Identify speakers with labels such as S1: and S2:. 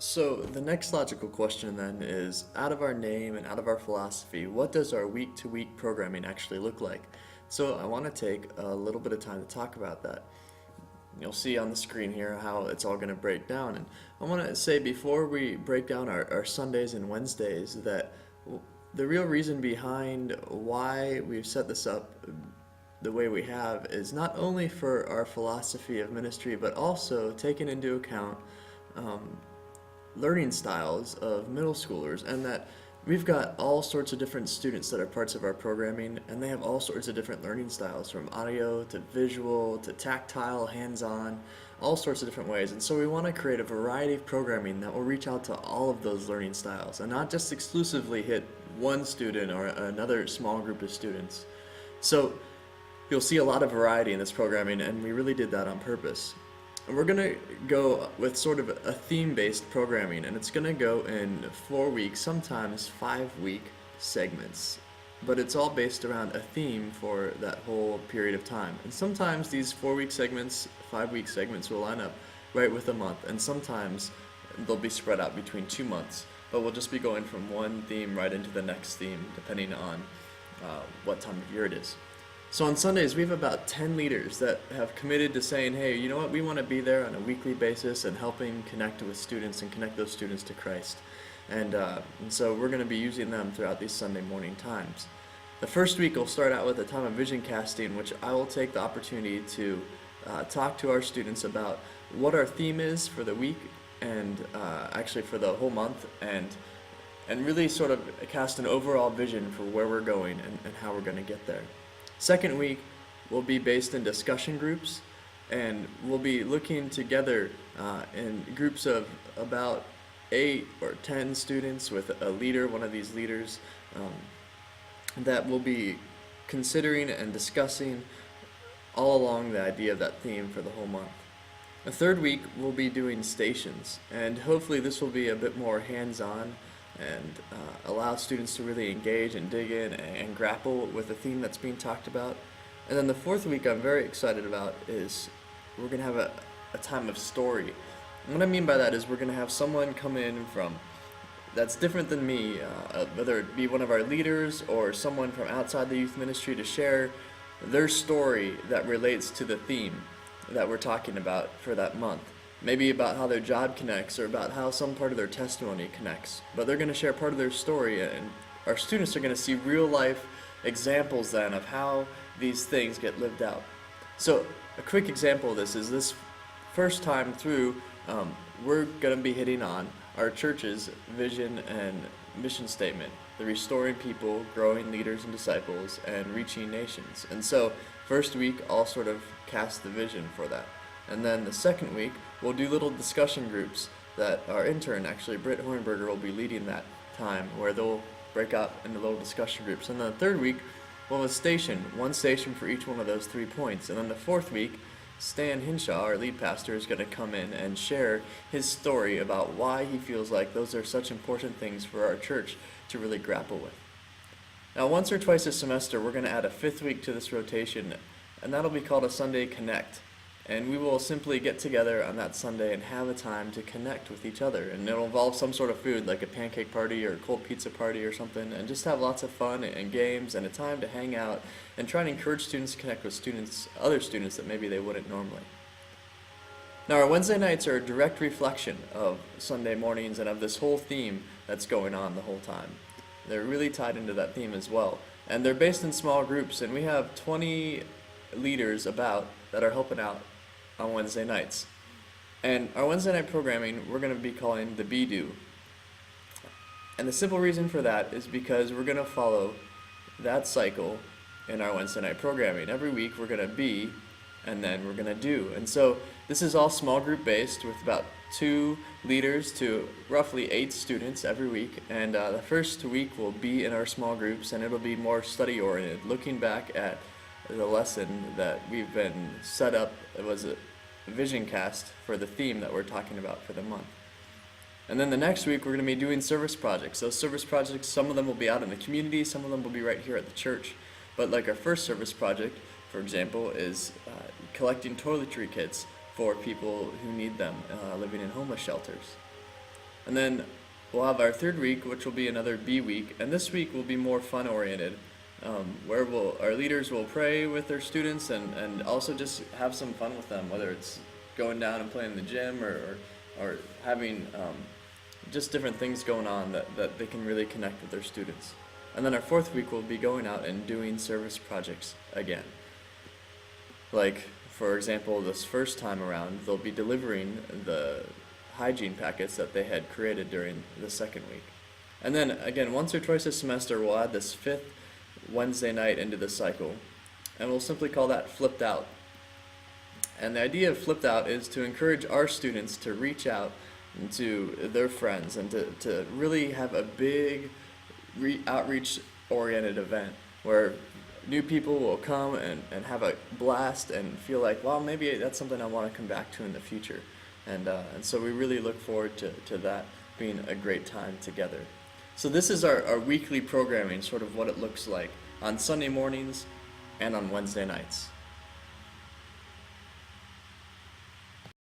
S1: So the next logical question then is, out of our name and out of our philosophy, what does our week-to-week programming actually look like? So I want to take a little bit of time to talk about that. You'll see on the screen here how it's all going to break down. And I want to say before we break down our Sundays and Wednesdays that the real reason behind why we've set this up the way we have is not only for our philosophy of ministry, but also taking into account um, learning styles of middle schoolers, and that we've got all sorts of different students that are parts of our programming, and they have all sorts of different learning styles, from audio to visual to tactile, hands-on, all sorts of different ways. And so we want to create a variety of programming that will reach out to all of those learning styles and not just exclusively hit one student or another small group of students. So you'll see a lot of variety in this programming, and we really did that on purpose. And we're going to go with sort of a theme-based programming, and it's going to go in 4 week, sometimes 5 week segments. But it's all based around a theme for that whole period of time. And sometimes these 4 week segments, 5 week segments will line up right with a month, and sometimes they'll be spread out between 2 months. But we'll just be going from one theme right into the next theme, depending on what time of year it is. So on Sundays, we have about 10 leaders that have committed to saying, hey, you know what, we want to be there on a weekly basis and helping connect with students and connect those students to Christ. And so we're going to be using them throughout these Sunday morning times. The first week will start out with a time of vision casting, which I will take the opportunity to talk to our students about what our theme is for the week and actually for the whole month, and really sort of cast an overall vision for where we're going and how we're going to get there. Second week will be based in discussion groups, and we'll be looking together in groups of about 8 or 10 students with a leader, one of these leaders, that will be considering and discussing all along the idea of that theme for the whole month. The third week we'll be doing stations, and hopefully this will be a bit more hands-on and allow students to really engage and dig in and grapple with the theme that's being talked about. And then the fourth week I'm very excited about is we're going to have a time of story. And what I mean by that is we're going to have someone come in from that's different than me, whether it be one of our leaders or someone from outside the youth ministry, to share their story that relates to the theme that we're talking about for that month. Maybe about how their job connects, or about how some part of their testimony connects. But they're going to share part of their story, and our students are going to see real life examples then of how these things get lived out. So a quick example of this is this first time through, we're going to be hitting on our church's vision and mission statement: the restoring people, growing leaders and disciples, and reaching nations. And so first week I'll sort of cast the vision for that. And then the second week, we'll do little discussion groups that our intern, actually Britt Hornberger, will be leading that time, where they'll break out into little discussion groups. And then the third week, we'll have a station, one station for each one of those 3 points. And then the fourth week, Stan Hinshaw, our lead pastor, is going to come in and share his story about why he feels like those are such important things for our church to really grapple with. Now, once or twice a semester, we're going to add a 5th week to this rotation, and that'll be called a Sunday Connect. And we will simply get together on that Sunday and have a time to connect with each other. And it'll involve some sort of food, like a pancake party or a cold pizza party or something, and just have lots of fun and games and a time to hang out and try and encourage students to connect with other students that maybe they wouldn't normally. Now, our Wednesday nights are a direct reflection of Sunday mornings and of this whole theme that's going on the whole time. They're really tied into that theme as well. And they're based in small groups, and we have 20 leaders that are helping out on Wednesday nights. And our Wednesday night programming we're going to be calling the Be Do. And the simple reason for that is because we're going to follow that cycle in our Wednesday night programming. Every week we're going to be, and then we're going to do. And so this is all small group based, with about 2 leaders to roughly 8 students every week. And the first week will be in our small groups, and it'll be more study oriented, looking back at the lesson that we've been set up. It was a vision cast for the theme that we're talking about for the month. And then the next week we're going to be doing service projects. Those service projects, some of them will be out in the community, some of them will be right here at the church. But like our first service project, for example, is collecting toiletry kits for people who need them, living in homeless shelters. And then we'll have our third week, which will be another B week, and this week will be more fun oriented, where our leaders will pray with their students and also just have some fun with them, whether it's going down and playing in the gym or having just different things going on that they can really connect with their students. And then our fourth week will be going out and doing service projects again. Like, for example, this first time around, they'll be delivering the hygiene packets that they had created during the second week. And then again, once or twice a semester, we'll add this fifth Wednesday night into the cycle, and we'll simply call that Flipped Out. And the idea of Flipped Out is to encourage our students to reach out to their friends and to really have a big outreach oriented event where new people will come and have a blast and feel like, well, maybe that's something I want to come back to in the future. And so we really look forward to that being a great time together. So this is our weekly programming, sort of what it looks like on Sunday mornings and on Wednesday nights.